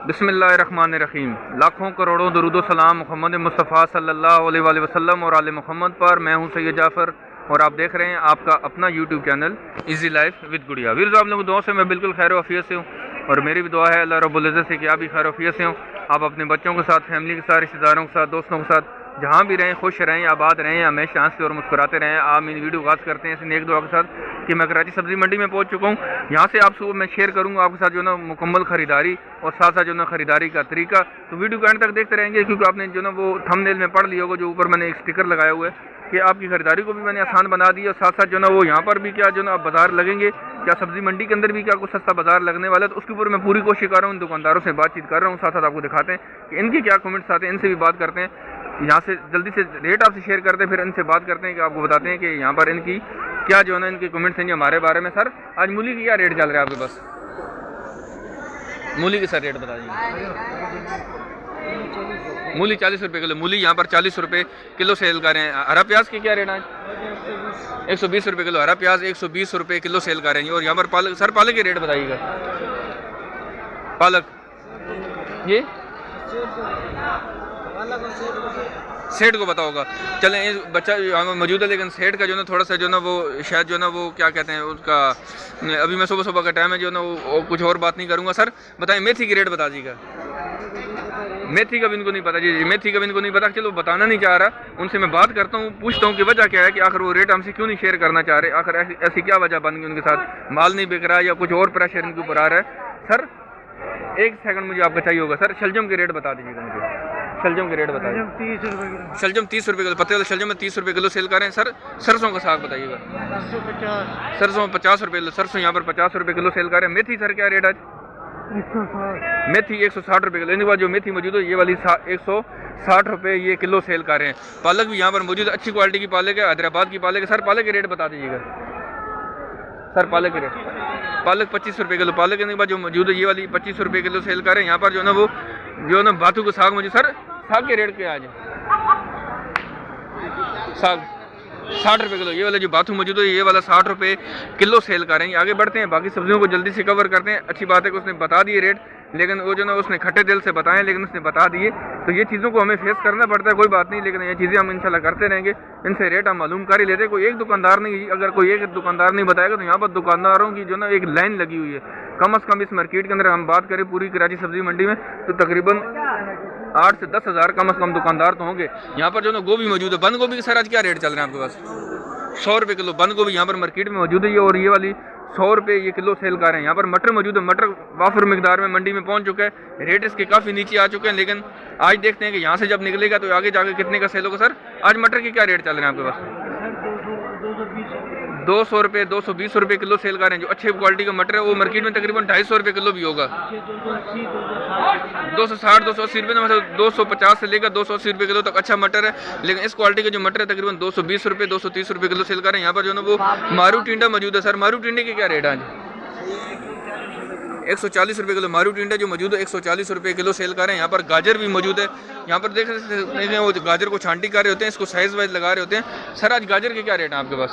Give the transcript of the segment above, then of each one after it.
बिस्मिल्लाहिर्रहमानिर्रहीम। लाखों करोड़ों दरूद व सलाम मोहम्मद मुस्तफ़ा सल्लल्लाहु अलैहि वसल्लम और आले मोहम्मद पर। मैं हूं सैयद जाफ़र और आप देख रहे हैं आपका अपना YouTube channel easy life with गुड़िया। वीर आप लोगों की दुआ से मैं बिल्कुल खैर वफ़ियत से हूँ और मेरी भी दुआ है अल्लाह रब्बुल इज़्ज़त से कि आप भी खैर वफ़ियत से हों। आप अपने बच्चों के साथ, फैमिली के साथ, रिश्तेदारों के साथ, दोस्तों के साथ जहाँ भी रहें, खुश रहें, आबाद रहें, हमेशा हंसते और मुस्कुराते रहें। आप मेरी वीडियो आगाज़ करते हैं इस नेक दुआ के साथ कि मैं कराची सब्ज़ी मंडी में पहुँच चुका हूँ। यहाँ से आप सुबह मैं शेयर करूँगा आपके साथ जो ना मुकम्मल ख़रीदारी और साथ साथ जो ना ख़रीदारी का तरीका। तो वीडियो को एंड तक देखते रहेंगे क्योंकि आपने जो ना वो थंबनेल में पढ़ लिया होगा जो ऊपर मैंने एक स्टिकर लगाया हुआ है कि आपकी ख़रीदारी को भी मैंने आसान बना दी और साथ साथ जो ना वो यहाँ पर भी क्या जो ना बाज़ार लगेंगे, क्या सब्ज़ी मंडी के अंदर भी क्या कुछ सस्ता बाज़ार लगने वाला है। तो उसके ऊपर मैं पूरी कोशिश कर रहा हूँ, इन दुकानदारों से बातचीत कर रहा हूँ, साथ साथ आपको दिखाते हैं कि इनके क्या कमेंट्स आते हैं, इनसे भी बात करते हैं। यहाँ से जल्दी से रेट आपसे शेयर करते हैं, फिर इनसे बात करते हैं कि आपको बताते हैं कि यहाँ पर इनकी क्या जो है ना इनके कमेंट्स हैं हमारे बारे में। सर आज मूली की क्या रेट चल रहा है आपके पास? मूली की सर रेट बता दीजिए। मूली 40 रुपये किलो। मूली यहाँ पर 40 रुपये किलो सेल कर रहे हैं। हरा प्याज के क्या रेट है? 120 रुपये किलो। हरा प्याज 120 रुपये किलो सेल कर रहे हैं। और यहाँ पर पालक, सर पालक के रेट बताइएगा। पालक ये सेठ को पता होगा। चलें बच्चा मौजूद है लेकिन सेठ का जो ना थोड़ा सा जो ना वो शायद जो ना वो क्या कहते हैं उसका, अभी मैं सुबह सुबह का टाइम है जो ना वो कुछ और बात नहीं करूँगा। सर बताएं मेथी की रेट बता दीजिएगा। मेथी का भी इनको नहीं पता जी, मेथी का भी इनको नहीं पता। चलो बताना नहीं चाह रहा, उनसे मैं बात करता हूँ, पूछता हूँ कि वजह क्या है कि आखिर वो रेट हमसे क्यों नहीं शेयर करना चाह रहे, आखिर ऐसी क्या वजह बन गई उनके साथ, माल नहीं बिक रहा है या कुछ और प्रेशर इनके ऊपर आ रहा है। सर एक सेकंड मुझे आपका चाहिए होगा। सर शलजम के रेट बता दीजिएगा मुझे। शलजम के रेट बताइए। 30 रुपये किलो। शलजम 30 रुपये किलो। पत्ते वाले शलजम में 30 रुपये किलो सेल कर रहे हैं। सर सरसों का साग बताइएगा। सरसों 50 रुपये किलो। सरसों यहाँ पर 50 रुपये किलो सेल कर रहे हैं। मेथी सर क्या रेट आज? 160। मेथी 160 रुपये किलो। इनके बाद जो मेथी मौजूद है ये वाली 160 रुपये ये किलो सेल कर रहे हैं। पालक भी यहाँ पर मौजूद है, अच्छी क्वालिटी की पालक है, हैदराबाद की पालक है। सर पालक के रेट बता दीजिएगा। सर पालक के रेट पालक 25 रुपये किलो। पालक के बाद जो मौजूद है ये वाली 25 रुपये किलो सेल कर रहे हैं। यहाँ पर जो ना वो जो ना बाथू का साग मौजूद। सर साग के रेट क्या आज? साग 60 रुपये किलो। ये वाला जो बाथू मौजूद है ये वाला 60 रुपये किलो सेल कर रहे हैं। आगे बढ़ते हैं, बाकी सब्जियों को जल्दी से कवर करते हैं। अच्छी बात है कि उसने बता दिए रेट, लेकिन वो जो ना उसने खट्टे दिल से बताएं लेकिन उसने बता दिए, तो ये चीज़ों को हमें फेस करना पड़ता है, कोई बात नहीं, लेकिन ये चीज़ें हम इंशाल्लाह करते रहेंगे। इनसे रेट हम मालूम कर ही लेते हैं। कोई एक दुकानदार नहीं, अगर कोई एक दुकानदार नहीं बताएगा तो यहाँ पर दुकानदारों की जो ना एक लाइन लगी हुई है। कम अज़ कम इस मार्केट के अंदर हम बात करें पूरी कराची सब्जी मंडी में तो तकरीबन 8 से 10 हज़ार कम अज़ कम दुकानदार तो होंगे। यहाँ पर जो ना गोभी मौजूद है। बंद गोभी के सर आज क्या रेट चल रहे हैं आपके पास? 100 रुपये किलो बंद गोभी यहाँ पर मार्केट में मौजूद है। और ये वाली 100 रुपये ये किलो सेल कर रहे हैं। यहाँ पर मटर मौजूद है। मटर वाफर मिकदार में मंडी में पहुँच चुका है। रेट इसके काफ़ी नीचे आ चुके हैं, लेकिन आज देखते हैं कि यहाँ से जब निकलेगा तो आगे जाकर कितने का सेल होगा। सर आज मटर के क्या रेट चल रहे हैं आपके पास? 200 रुपये 220 रुपये किलो सेल कर रहे हैं। जो अच्छे क्वालिटी का मटर है वो मार्केट में तकरीबन 250 रुपये किलो भी होगा। 260 280 रुपये, मतलब 250 से लेकर 280 रुपये किलो तक अच्छा मटर है। लेकिन इस क्वालिटी का जो मटर है तकरीबन 220 रुपये 230 रुपये किलो सेल कर रहे हैं। यहाँ पर जो ना वो मारू टिंडा मौजूद है। सर मारू टिंडे के क्या रेट है आज? 140 रुपये किलो। मारू टिंडा जो मौजूद है 140 रुपये किलो सेल कर रहे हैं। यहाँ पर गाजर भी मौजूद है। यहाँ पर देख सकते हैं वो गाजर को छांटी कर रहे होते हैं, इसको साइज वाइज लगा रहे होते हैं। सर आज गाजर के क्या रेट है आपके पास?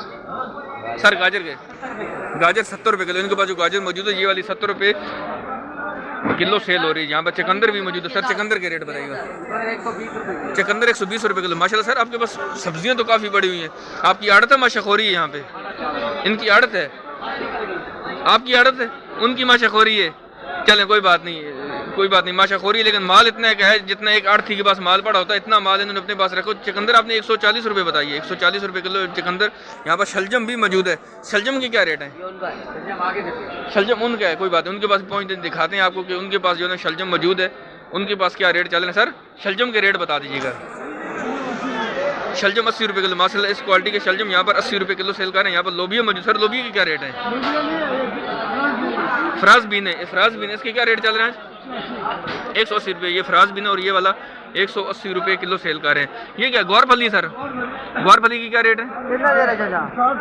सर गाजर 70 रुपये किलो। इनके पास जो गाजर मौजूद है ये वाली 70 रुपये किलो सेल हो रही है। यहाँ पर चकंदर भी मौजूद है। सर चकंदर के रेट बताइएगा। चकंदर 120 रुपये किलो। माशाल्लाह सर आपके पास सब्जियाँ तो काफ़ी बड़ी हुई हैं। आपकी आड़त है माशाखोरी है यहाँ पे? इनकी आड़त है, आपकी आड़त है, उनकी माशाखोरी है। चलें कोई बात नहीं माशाखोरी, लेकिन माल इतना है जितना एक आड़ती के पास माल पड़ा होता है इतना माल इन्होंने अपने पास रखो। चकंदर आपने 140 रुपये बताइए। 140 रुपये किलो चकंदर। यहाँ पर शलजम भी मौजूद है। शलजम के क्या रेट है? शलजम उनका है, कोई बात नहीं, उनके पास पहुँच दिखाते हैं आपको कि उनके पास जो है शलजम मौजूद है, उनके पास क्या रेट चल रहे हैं। सर शलजम के रेट बता दीजिएगा। शलजम 80 रुपये किलो। माशाल्लाह इस क्वालिटी के शलजम यहाँ पर 80 रुपये किलो सेल कर रहे हैं। यहाँ पर लोबिया मौजूद। सर लोबिया के क्या रेट है? फ्राज बीन है। फ्राज बीन इसके क्या रेट चल रहे हैं? 180 रुपये ये फ्राज बीन है और ये वाला 180 रुपये किलो सेल कर रहे हैं। ये क्या ग्वार फली? सर ग्वार फली की क्या रेट है?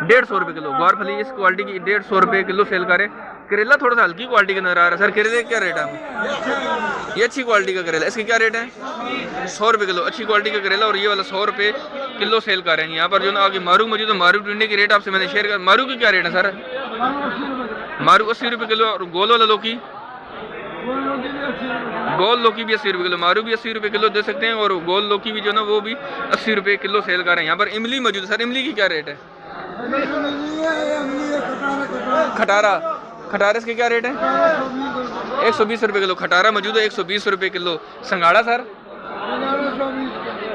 150 रुपये किलो। ग्वार फली इस क्वालिटी की 150 रुपये किलो सेल कर रहे हैं। करेला थोड़ा सा हल्की क्वालिटी का नजर आ रहा है। सर करेले क्या रेट है? ये अच्छी क्वालिटी का करेला, इसके क्या रेट है? 100 रुपये किलो। अच्छी क्वालिटी का करेला और ये वाला 100 रुपये किलो सेल कर रहे हैं। यहाँ पर जो ना आगे मारू मौजूद है। मारू टिंडे के रेट आपसे मैंने शेयर किया। मारू की क्या रेट है सर? मारू 80 रुपये किलो। और गोल वाला लौकी गोल लौकी भी 80 रुपये किलो, मारू भी 80 रुपये किलो दे सकते हैं, और गोल लौकी भी जो ना वो भी 80 रुपये किलो सेल कर रहे हैं। यहाँ पर इमली मौजूद है। सर इमली की क्या रेट है? खटारा, खटारे इसके क्या रेट है? 120 रुपये किलो खटारा मौजूद है, 120 रुपये किलो। संगाड़ा सर,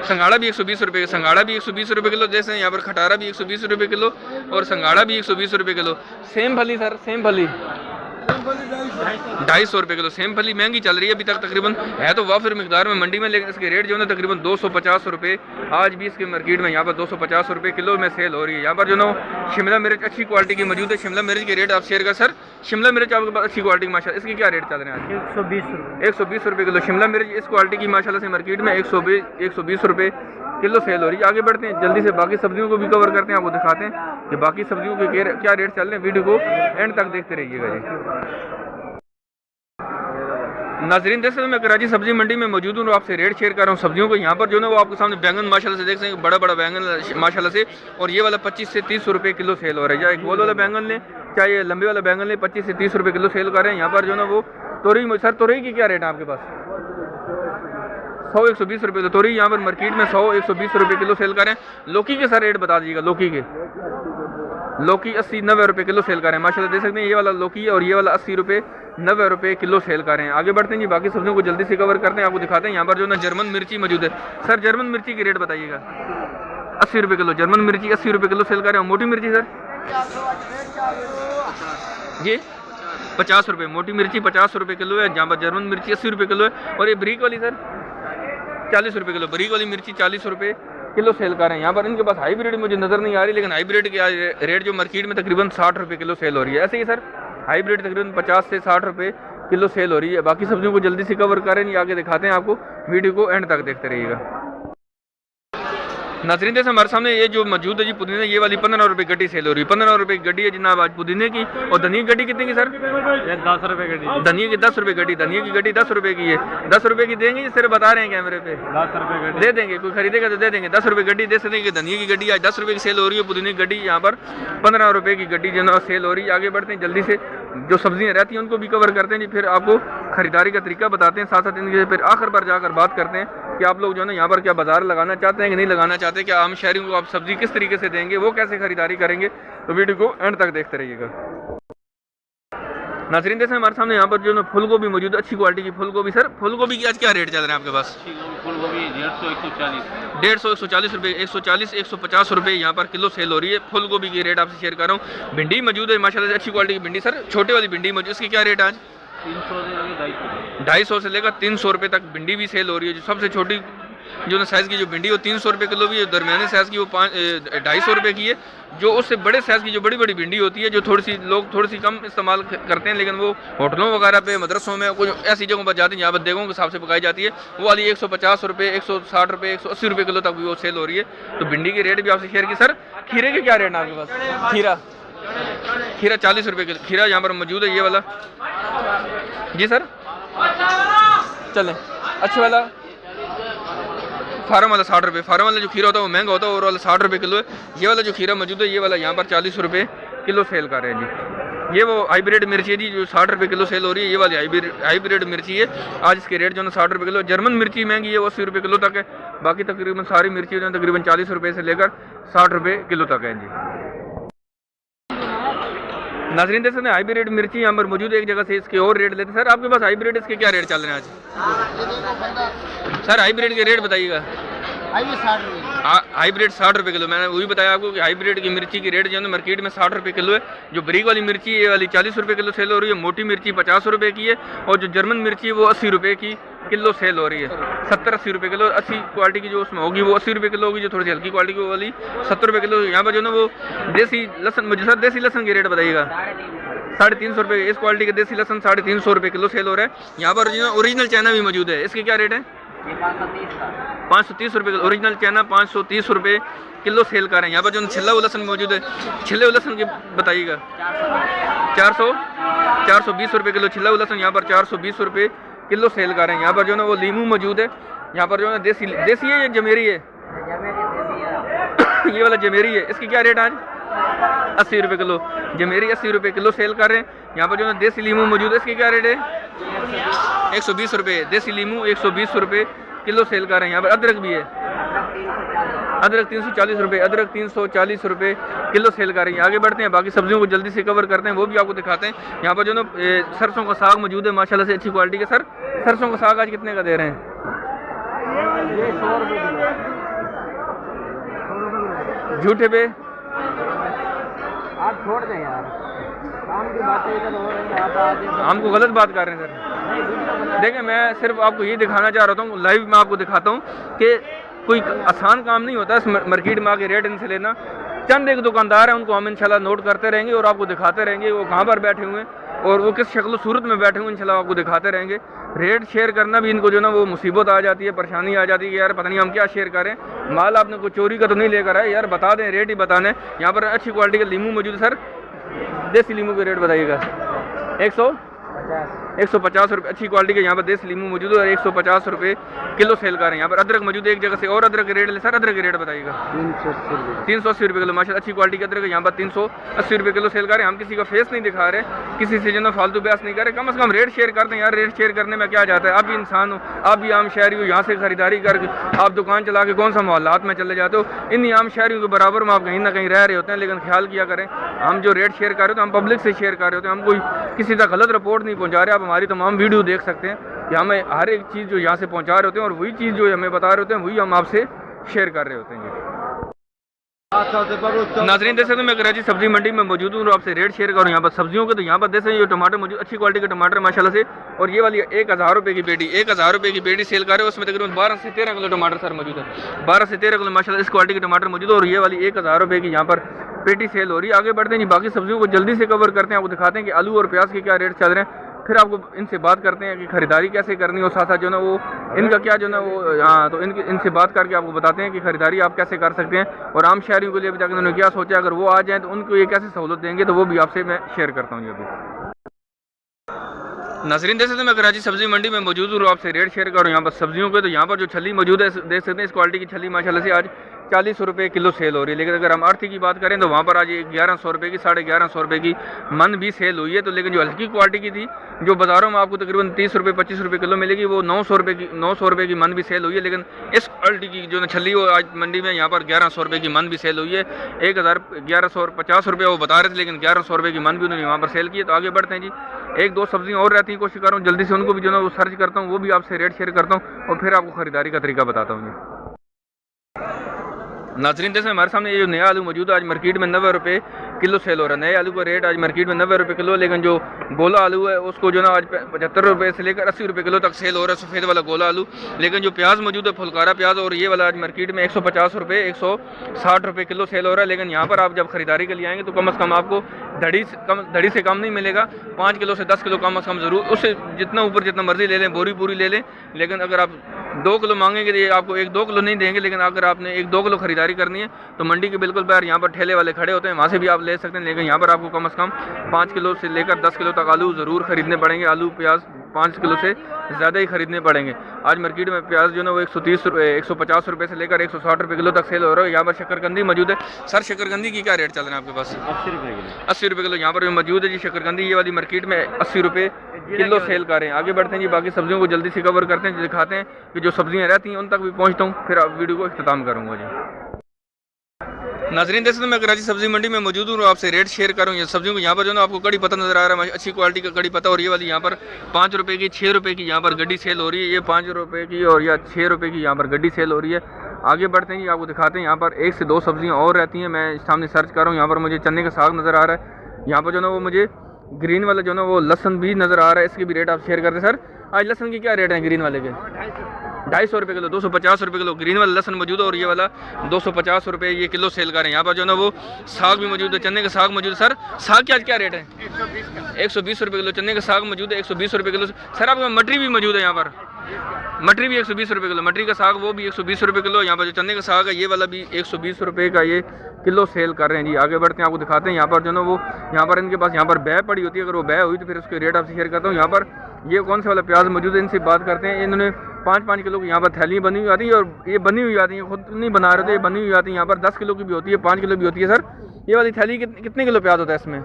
संगाड़ा भी 120 रुपये, संगाड़ा भी 120 रुपये किलो जैसे यहाँ पर खटारा भी 120 रुपये किलो और संगाड़ा भी 120 रुपये किलो। सेम फली सर, सेम फली 250 रुपये किलो। सेम फली महंगी चल रही है अभी तक, तकरीबन है तो वाफिर मिकदार में मंडी में, लेकिन इसके रेट जो है तकरीबन 250 रुपये आज भी इसके मार्केट में यहाँ पर 250 रुपये किलो में सेल हो रही है। यहाँ पर जो ना शिमला मिर्च अच्छी क्वालिटी की मौजूद है। शिमला मिर्च के रेट आप शेयर कर सर। शिमला मिर्च आपके पास अच्छी क्वालिटी की माशाल्लाह, इसके क्या रेट चल रहे हैं आज? 120 रुपये किलो शिमला मिर्च इस क्वालिटी की माशाल्लाह से मार्केट में 120 रुपये किलो सेल हो रही है। आगे बढ़ते हैं जल्दी से, बाकी सब्जियों को भी कवर करते हैं, आपको दिखाते हैं कि बाकी सब्जियों के क्या रेट चल रहे हैं। वीडियो को एंड तक देखते रहिएगा जी। नाजरीन देख सकते हैं मैं कराची सब्जी मंडी में मौजूद हूँ और आपसे रेट शेयर कर रहा हूँ सब्जियों को। यहाँ पर जो है वो आपके सामने बैंगन माशाल्लाह से देख सकते हैं, बड़ा बड़ा बैंगन माशाल्लाह से, और ये वाला 25 से 30 रुपये किलो सेल हो रहा है। चाहे गोल वाला बैंगन लें चाहे लंबे वाला बैंगन लें, 25 से 30 रुपये किलो सेल कर रहे हैं। यहाँ पर जो ना वो तोरई, सर तोरई की क्या रेट है आपके पास? 100-120 रुपये किलो तोरई यहाँ पर मार्केट में 100-120 रुपये किलो सेल कर रहे हैं। लौकी के सर रेट बता दीजिएगा। लौकी के, लौकी 80-90 रुपये किलो सेल कर रहे हैं माशाल्लाह देख सकते हैं। ये वाला लौकी और ये वाला 80 रुपये 90 रुपये किलो सेल कर रहे हैं। आगे बढ़ते हैं जी, बाकी सब्जियों को जल्दी से कवर करते हैं, आपको दिखाते हैं। यहाँ पर जो ना जर्मन मिर्ची मौजूद है। सर जर्मन मिर्ची की रेट बताइएगा। 80 रुपये किलो जर्मन मिर्ची 80 रुपये किलो सेल कर रहे हैं। मोटी मिर्ची सर जी 50 रुपये, मोटी मिर्ची 50 रुपये किलो है। जहाँ पर जर्मन मिर्ची 80 रुपये किलो है। और ये ब्रीक वाली सर 40 रुपये किलो, ब्रीक वाली मिर्ची 40 रुपये किलो सेल कर रहे हैं। यहाँ पर इनके पास हाइब्रिड मुझे नज़र नहीं आ रही, लेकिन हाइब्रिड की रेट जो मार्केट में तकरीबन 60 रुपये किलो सेल हो रही है। ऐसे ही सर हाइब्रिड तकरीबन 50 से 60 रुपये किलो सेल हो रही है। बाकी सब्जियों को जल्दी से कवर करें, ये आगे दिखाते हैं आपको, वीडियो को एंड तक देखते रहिएगा। नाज़रीन जैसे हमारे सामने ये जो मौजूद है जी पुदीना, ये वाली 15 रुपये गड्डी सेल हो रही है। 15 रुपये की गड्डी है जनाब आज पुदीने की। और धनिया की गड्डी कितने की सर? 10 रुपये गड्डी। धनिया की 10 रुपये गड्डी, धनिया की गड्डी 10 रुपये की है। 10 रुपये की देंगे, सिर्फ बता रहे हैं कैमरे पे। 10 रुपये गड्डी दे देंगे, कोई खरीदेगा तो दे देंगे। 10 रुपये गड्डी दे सकते हैं। धनिया की गड्डी आज 10 रुपये की सेल हो रही है। पुदीने की गड्डी यहाँ पर 15 रुपये की गड्डी जो है सेल हो रही है। आगे बढ़ते हैं जल्दी से, जो सब्जियाँ रहती हैं उनको भी कवर करते हैं जी, फिर आपको खरीदारी का तरीका बताते हैं, साथ साथ इनके फिर आखिर पर जाकर बात करते हैं कि आप लोग जो है ना यहाँ पर क्या बाजार लगाना चाहते हैं कि नहीं लगाना चाहते, क्या आम शहरियों को आप सब्जी किस तरीके से देंगे, वो कैसे खरीदारी करेंगे। तो वीडियो को एंड तक देखते रहिएगा। नाज़रीन जैसे हमारे सामने यहाँ पर जो ना फूल गोभी मौजूद है, अच्छी क्वालिटी की फूल गोभी। सर फूल गोभी की आज क्या रेट चल रहा है आपके पास? फूल गोभी 150-140 रुपये, 140-150 रुपये यहाँ पर किलो सेल हो रही है। फूल गोभी की रेट आपसे शेयर कर रहा हूँ। भिंडी मौजूद है माशाल्लाह से अच्छी क्वालिटी की भिंडी। सर छोटे वाली भिंडी मौजूद, इसकी क्या रेट है आज? 250 से लेकर 300 रुपये तक भिंडी भी सेल हो रही है। जो सबसे छोटी जो ना साइज़ की जो भिंडी वो 300 रुपये किलो भी है। दरमियाने साइज़ की वो 250 रुपये की है। जो उससे बड़े साइज़ की जो बड़ी बड़ी भिंडी होती है, जो लोग थोड़ी सी कम इस्तेमाल करते हैं, लेकिन वो होटलों वगैरह पे, मदरसों में, कुछ ऐसी जगहों पर जाते हैं जहाँ पर देगों के हिसाब से पकाई जाती है, वो वाली 150 रुपये, 160 रुपये, 180 रुपये किलो तक भी वो सेल हो रही है। तो भिंडी की रेट भी आपसे शेयर की। सर खीरे के क्या रेट है आपके पास? खीरा 40 रुपये किलो खीरा यहाँ पर मौजूद है। ये वाला जी सर चलें, अच्छे वाला फार्म वाला 60 रुपये, फार्म वाला जो खीरा होता है वो महंगा होता है, और वाला 60 रुपये किलो है। ये वाला जो खीरा मौजूद है, ये वाला यहाँ पर 40 रुपये किलो सेल कर रहे हैं जी। ये वो हाइब्रिड मिर्ची है जी जो 60 रुपये किलो सेल हो रही है। ये वाली हाइब्रिड मिर्ची है, आज इसके रेट जो है 60 रुपये किलो। जर्मन मिर्ची महंगी है, वो 80 रुपये किलो तक है। बाकी तकरीबन सारी मिर्ची जो है तकरीबन 40 रुपये से लेकर 60 रुपये किलो तक है जी। नाज़रीन देख सकते हैं हाइब्रिड मिर्ची यहाँ पर मौजूद है एक जगह से, इसके और रेट लेते हैं। सर आपके पास हाइब्रिड इसके क्या रेट चल रहे हैं आज? सर हाइब्रिड के रेट बताइएगा। हाइब्रिड 60 रुपये किलो। मैंने वही बताया आपको कि हाइब्रिड की मिर्ची की रेट जो है मार्केट में 60 रुपये किलो है। जो ब्रीक वाली मिर्ची ये वाली 40 रुपये किलो सेल हो रही है। मोटी मिर्ची 50 रुपये की है, और जो जर्मन मिर्ची है वो 80 रुपये की किलो सेल हो रही है। 70-80 रुपये किलो। 80 क्वालिटी की जो उसमें होगी वो 80 रुपये किलो होगी, जो थोड़ी सी हल्की क्वालिटी की वाली 70 रुपये किलो। यहाँ पर जो ना वो देसी लहसन, मुझे सर देसी लहसन की रेट बताइएगा। 350 रुपये। इस क्वालिटी के देसी लहसन 350 रुपये किलो सेल हो रहा है। यहाँ पर जो ओरिजिनल चाइना भी मौजूद है, इसके क्या रेट है? 530 रुपये किलो। ओरिजिनल चाइना 530 रुपये किलो सेल कर रहे हैं। यहाँ पर जो छिल्ला लहसन मौजूद है, छिल्ले लहसन की बताइएगा। 420 रुपये किलो छिल्ला लहसन यहाँ पर 420 रुपये किलो सेल कर रहे हैं। यहाँ पर जो ना वो लीमू मौजूद है। यहाँ पर जो है देसी है या जमेरी है? ये वाला जमेरी है। इसकी क्या रेट आज? 80 रुपये किलो। जमेरी 80 रुपये किलो सेल कर रहे हैं। यहाँ पर जो है देसी लीमू मौजूद है, इसकी क्या रेट है? 120 रुपये। देसी लीमू 120 रुपये किलो सेल कर रहे हैं। यहाँ पर अदरक भी है, अदरक 340 रुपये, अदरक 340 रुपये किलो सेल कर रही है। आगे बढ़ते हैं, बाकी सब्जियों को जल्दी से कवर करते हैं, वो भी आपको दिखाते हैं। यहाँ पर जो ना सरसों का साग मौजूद है माशाल्लाह से अच्छी क्वालिटी के। सर सरसों का साग आज कितने का दे रहे हैं? झूठे पे आप छोड़ दें यार, काम की बातें इधर हो रही हैं, हमको गलत बात कर रहे हैं सर। देखिए मैं सिर्फ आपको ये दिखाना चाह रहा हूँ, लाइव में आपको दिखाता हूँ कि कोई आसान काम नहीं होता इस मार्केट में आके रेट इनसे लेना। चंद एक दुकानदार हैं, उनको हम इंशाल्लाह नोट करते रहेंगे और आपको दिखाते रहेंगे वो कहाँ पर बैठे हुए हैं और वो किस शक्ल सूरत में बैठे हुए हैं, इंशाल्लाह आपको दिखाते रहेंगे। रेट शेयर करना भी इनको जो ना वो मुसीबत आ जाती है, परेशानी आ जाती है कि यार पता नहीं हम क्या शेयर करें, माल आपने कोई चोरी का तो नहीं लेकर आए, यार बता दें, रेट ही बताने। यहाँ पर अच्छी क्वालिटी के लीमू मौजूद है। सर देसी लीमू के रेट बताइएगा। 150 रुपये अच्छी क्वालिटी के यहाँ पर देसी लीमू मौजूद है और 150 रुपये किलो सेल कर रहे हैं। यहाँ पर अदरक मौजूद है एक जगह से, और अदरक के रेट ले सर, अदरक के रेट बताइएगा। 380 रुपये किलो माशाल्लाह अच्छी क्वालिटी के अदरक यहाँ पर 380 रुपये किलो सेल कर रहे हैं। हम किसी का फेस नहीं दिखा रहे, किसी से जो ना फालतू बहस नहीं कर रहे, कम से कम रेट शेयर करते हैं यार। रेट शेयर करने में क्या जाता है, आप भी इंसान हो, आप भी आम शहरी हो, यहाँ से खरीदारी करके आप दुकान चला के कौन सा मोहल्लात में चले जाते हो, इन आम शहरियों के बराबर में आप कहीं ना कहीं रह रहे होते हैं। लेकिन ख्याल किया करें, हम जो रेट शेयर कर रहे होते हैं हम पब्लिक से शेयर कर रहे होते हैं, हम कोई किसी तक गलत रिपोर्ट नहीं पहुँचा रहे। आप हमारी तमाम वीडियो देख सकते हैं कि हमें हर एक चीज़ जो यहाँ से पहुँचा रहे होते हैं और वही चीज़ जो हमें बता रहे होते हैं वही हम आपसे शेयर कर रहे होते हैं। नाजरीन देख सकते हैं मैं कराची सब्जी मंडी में मौजूद हूँ और आपसे रेट शेयर करूँ यहाँ पर सब्जियों के। तो यहाँ पर देख सकते हैं ये टमाटर मौजूद, अच्छी क्वालिटी के टमाटर माशाल्लाह से। और ये वाली 1000 रुपये की पेटी, 1000 रुपये की पेटी सेल कर रहे हो, उसमें तकरीबन 12 से 13 किलो टमाटर सर मौजूद है। 12 से 13 किलो माशाल्लाह इस क्वालिटी के टमाटर मौजूद है और ये वाली 1000 रुपये की यहाँ पर पेटी सेल हो रही है। आगे बढ़ते हैं जी, बाकी सब्जियों को जल्दी से कवर करते हैं, आपको दिखाते हैं कि आलू और प्याज के क्या रेट चल रहे हैं। फिर आपको इनसे बात करते हैं कि खरीदारी कैसे करनी है और साथ साथ जो ना वो इनका क्या जो ना वो तो इनसे बात करके आपको बताते हैं कि खरीदारी आप कैसे कर सकते हैं और आम शहरियों के लिए अभी तक उन्होंने क्या सोचा, अगर वो आ जाएँ तो उनको ये कैसे सहूलत देंगे, तो वो भी आपसे मैं शेयर करता हूँ। ये भी नाजरीन देख सकते हैं मैं कराची सब्जी मंडी में मौजूद हूँ, आपसे रेट शेयर करूँ यहाँ पर सब्जियों के। तो यहाँ पर जो छली मौजूद है देख सकते हैं, इस क्वालिटी की छली माशाल्लाह से आज 40 रुपये किलो सेल हो रही है। लेकिन अगर हम आर्थी की बात करें तो वहाँ पर आज 1100 रुपये की 1150 रुपये की मन भी सेल हुई है। तो लेकिन जो हल्की क्वालिटी की थी जो बाज़ारों में आपको तकरीबन 30 रुपये 25 रुपये किलो मिलेगी, वो 900 रुपये की मन भी सेल हुई है। लेकिन इस क्वालिटी की जो छली वो आज मंडी में यहाँ पर 1100 रुपये की मन भी सेल हुई है। 1150 रुपये वो बता रहे थे, लेकिन 1100 रुपये की मन भी उन्होंने वहाँ पर सेल की है। तो आगे बढ़ते हैं जी, एक दो सब्जियाँ और रहती हैं, कोशिश कर रहा हूँ जल्दी से उनको भी जो है वो सर्च करता हूँ, वो भी आपसे रेट शेयर करता हूँ और फिर आपको खरीदारी का तरीका बताता हूँ। नाजरीन जैसे हमारे सामने ये जो नया आलू मौजूद है आज मार्केट में 90 रुपये किलो सेल हो रहा है। नए आलू का रेट आज मार्केट में 90 रुपये किलो, लेकिन जो गोला आलू है उसको जो ना आज 75 रुपये से लेकर 80 रुपये किलो तक सेल हो रहा है, सफ़ेद वाला गोला आलू। लेकिन जो प्याज मौजूद है फुलकारा प्याज, और ये वाला आज मार्केट में 150 रुपये 160 रुपये किलो सेल हो रहा है। लेकिन यहाँ पर आप जब खरीदारी के लिए आएंगे तो कम से कम आपको धड़ी से कम नहीं मिलेगा, 5 किलो से 10 किलो कम से कम ज़रूर, उससे जितना ऊपर जितना मर्जी ले लें, बोरी पूरी ले लें। लेकिन अगर आप 2 किलो मांगेंगे तो ये आपको 1-2 किलो नहीं देंगे। लेकिन अगर आपने 1-2 किलो खरीदारी करनी है तो मंडी के बिल्कुल बाहर यहाँ पर ठेले वाले खड़े होते हैं, वहाँ से भी आप ले सकते हैं। लेकिन यहाँ पर आपको कम से कम 5 किलो से लेकर 10 किलो तक आलू ज़रूर खरीदने पड़ेंगे। आलू प्याज 5 किलो से ज़्यादा ही खरीदने पड़ेंगे। आज मार्केट में प्याज जो है वो 130 रुपये 150 रुपये से लेकर 160 रुपये किलो तक सेल हो रहा है। यहाँ पर शकरकंदी मौजूद है। सर शकरकंदी की क्या रेट चल रहा है आपके पास? 80 रुपये किलो यहाँ पर मौजूद है जी शकरकंदी। ये वाली मार्केट में 80 रुपये किलो सेल कर रहे हैं। आगे बढ़ते हैं जी, बाकी सब्जियों को जल्दी से कवर करते हैं, दिखाते हैं कि जो सब्जियाँ रहती हैं उन तक भी पहुँचता हूँ, फिर आप वीडियो को इख्तिताम करूँगा जी। नाजरीन देख सकते हैं मैं कराची सब्जी मंडी में मौजूद हूँ और आपसे रेट शेयर करूँ ये सब्जियों को। यहाँ पर जो ना आपको कड़ी पत्ता नज़र आ रहा है, अच्छी क्वालिटी का कड़ी पत्ता। और ये वाली यहाँ पर 5 रुपये की 6 रुपये की यहाँ पर गड्डी सेल हो रही है। ये 5 रुपये की और या 6 रुपये की यहाँ पर गड्डी सेल हो रही है। आगे बढ़ते हैं जी, आपको दिखाते हैं यहाँ पर 1 से 2 सब्जियाँ और रहती हैं। मैं सामने सर्च कर रहा हूँ, यहाँ पर मुझे चने का साग नज़र आ रहा है। यहाँ पर जो ना वो मुझे ग्रीन वाला जो ना वो लहसन भी नज़र आ रहा है, इसके भी रेट आप शेयर करते हैं। सर आज लहसन की क्या रेट है ग्रीन वाले के? 250 रुपये किलो, 250 रुपये किलो ग्रीन वाला लहसन मौजूद है। और ये वाला 250 रुपये ये किलो सेल कर रहे हैं। यहाँ पर जो ना वो साग भी मौजूद है, चने का साग मौजूद है। सर साग की आज क्या रेट है? 120 रुपये किलो चने का साग मौजूद है, 120 रुपये किलो। सर आपके मटरी भी मौजूद है यहाँ पर, मटरी भी 120 रुपये किलो, मटरी का साग वो भी 120 रुपये किलो। यहाँ पर जो चने का साग है ये वाला भी 120 रुपये का ये किलो सेल कर रहे हैं जी। आगे बढ़ते हैं, आपको दिखाते हैं यहाँ पर जो ना वो यहाँ पर इनके पास यहाँ पर बै पड़ी होती है, अगर वो बै हुई तो फिर उसके रेट आपसे शेयर करता हूँ। यहाँ पर ये कौन से वाला प्याज मौजूद है, इनसे बात करते हैं। इन्होंने 5-5 किलो की यहाँ पर थैली बनी हुई आती है और ये बनी हुई आती है, खुद नहीं बना रहे थे, ये बनी हुई आती है। यहाँ पर 10 किलो की भी होती है, 5 किलो भी होती है। सर ये वाली थैली कितने किलो प्याज होता है इसमें?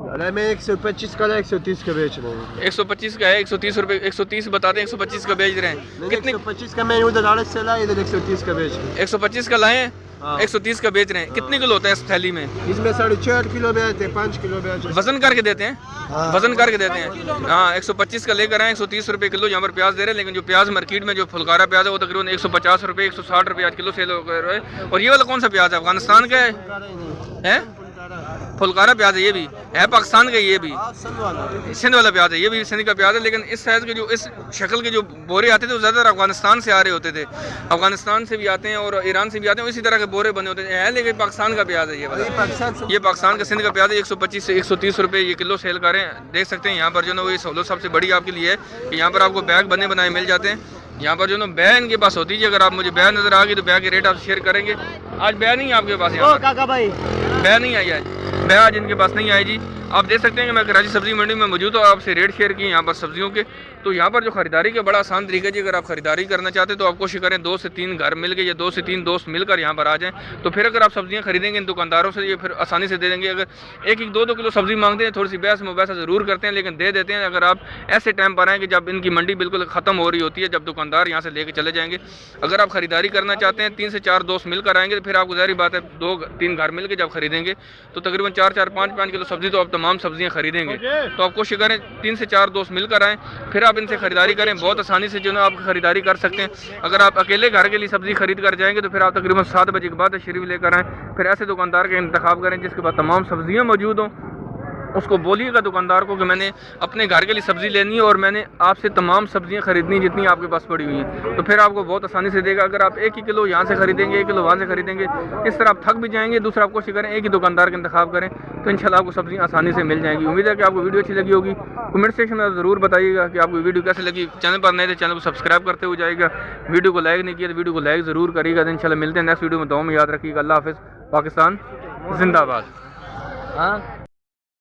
अरे मैं 125 का 130 का बेच रहा हूँ। 125 का है, 130 रुपये, 130 बताते हैं, 125 का बेच रहे हैं। कितने? 125 का मैं उधर 8 से ला, इधर 130 का बेच रहा हूँ। 125 का लाए, हाँ। 130 का बेच रहे हैं। कितने किलो होता है इस थैली में? इसमें 4.5 किलो बेचते हैं, 5 किलो बेचते हैं। वजन करके देते हैं? हाँ। वजन करके देते हैं। हाँ, 125 का लेकर आए, 130 रुपये किलो यहाँ पर प्याज दे रहे हैं। लेकिन जो प्याज मार्केट में जो फुलकारा प्याज है वो तकरीबन 150 रुपये, 160 रुपये आज किलो सेल हो रहा है। और ये वाला कौन सा प्याज है? अफगानिस्तान का है? फुलकारा प्याज है ये भी है, पाकिस्तान का ये भी सिंध वाला प्याज है, ये भी सिंध का प्याज है। लेकिन इस साइज़ के जो इस शक्ल के जो बोरे आते थे वो ज़्यादातर अफगानिस्तान से आ रहे होते थे। अफगानिस्तान से भी आते हैं और ईरान से भी आते हैं, इसी तरह के बोरे बने होते हैं। लेकिन पाकिस्तान का प्याज है ये वाला, ये पाकिस्तान का सिंध का प्याज है। 125 से 130 रुपये ये किलो सेल कर रहे हैं। देख सकते हैं यहाँ पर जो ना वो ये सहूलत सबसे बड़ी आपके लिए है कि यहाँ पर आपको बैग बने बनाए मिल जाते हैं। यहाँ पर जो ना बैग इनके पास होती है। अगर आप मुझे बैग नज़र आ गई तो बैग के रेट आप शेयर करेंगे। आज बैग नहीं है आपके पास, यहाँ काका भाई बैग नहीं आई आज, बैग आज इनके पास नहीं आई जी। आप देख सकते हैं कि मैं कराची सब्जी मंडी में मौजूद हूँ, आपसे रेट शेयर किए यहाँ पर सब्जियों के। तो यहाँ पर जो खरीदारी का बड़ा आसान तरीका है जी, अगर आप खरीदारी करना चाहते हैं तो आप कोशिश करें 2 से 3 घर मिल के या 2 से 3 दोस्त मिलकर यहाँ पर आ जाएं। तो फिर अगर आप सब्जियाँ खरीदेंगे इन दुकानदारों से, ये फिर आसानी से दे देंगे। अगर 1-1, 2-2 किलो सब्जी मांगते हैं, थोड़ी सी बहस मुबहसा ज़रूर करते हैं, लेकिन दे देते हैं। अगर आप ऐसे टाइम पर आएँ कि जब इनकी मंडी बिल्कुल ख़त्म हो रही होती है, जब दुकानदार यहाँ से लेके चले जाएंगे। अगर आप खरीदारी करना चाहते हैं 3 से 4 दोस्त मिलकर आएंगे तो फिर आपको ज़ाहिर बात है 2-3 घर मिल के जब खरीदेंगे तो तकरीबन 4-4, 5-5 किलो सब्जी तो आप तमाम सब्जियाँ खरीदेंगे। तो आप कोशिश करें 3 से 4 दोस्त मिलकर आएँ, फिर आप इनसे खरीदारी करें। बहुत आसानी से जो है आप खरीदारी कर सकते हैं। अगर आप अकेले घर के लिए सब्जी खरीद कर जाएंगे तो फिर आप तकरीबन 7 बजे के बाद तशरीफ़ लेकर आएँ। फिर ऐसे दुकानदार का इंतखाब करें जिसके पास तमाम सब्जियाँ मौजूद हों। उसको बोलिएगा दुकानदार को कि मैंने अपने घर के लिए सब्ज़ी लेनी है और मैंने आपसे तमाम सब्जियां खरीदनी जितनी आपके पास पड़ी हुई हैं। तो फिर आपको बहुत आसानी से देगा। अगर आप 1 ही किलो यहाँ से खरीदेंगे, 1 किलो वहाँ से खरीदेंगे, इस तरह आप थक भी जाएंगे। दूसरा आप कोशिश करें एक ही दुकानदार का इंतखाब करें तो इंशाल्लाह आपको सब्ज़ियाँ आसानी से मिल जाएंगी। उम्मीद है कि आपको वीडियो अच्छी लगी होगी। कमेंट सेक्शन में ज़रूर बताइएगा कि आपको वीडियो कैसे लगी। चैनल पर नए तो चैनल को सब्सक्राइब करते हुए जाएगा। वीडियो को लाइक नहीं किया तो वीडियो को लाइक ज़रूर करिएगा। तो इंशाल्लाह मिलते हैं नेक्स्ट वीडियो में। दुआ में याद रखिएगा। अल्लाह हाफ़िज़। पाकिस्तान जिंदाबाद। हाँ।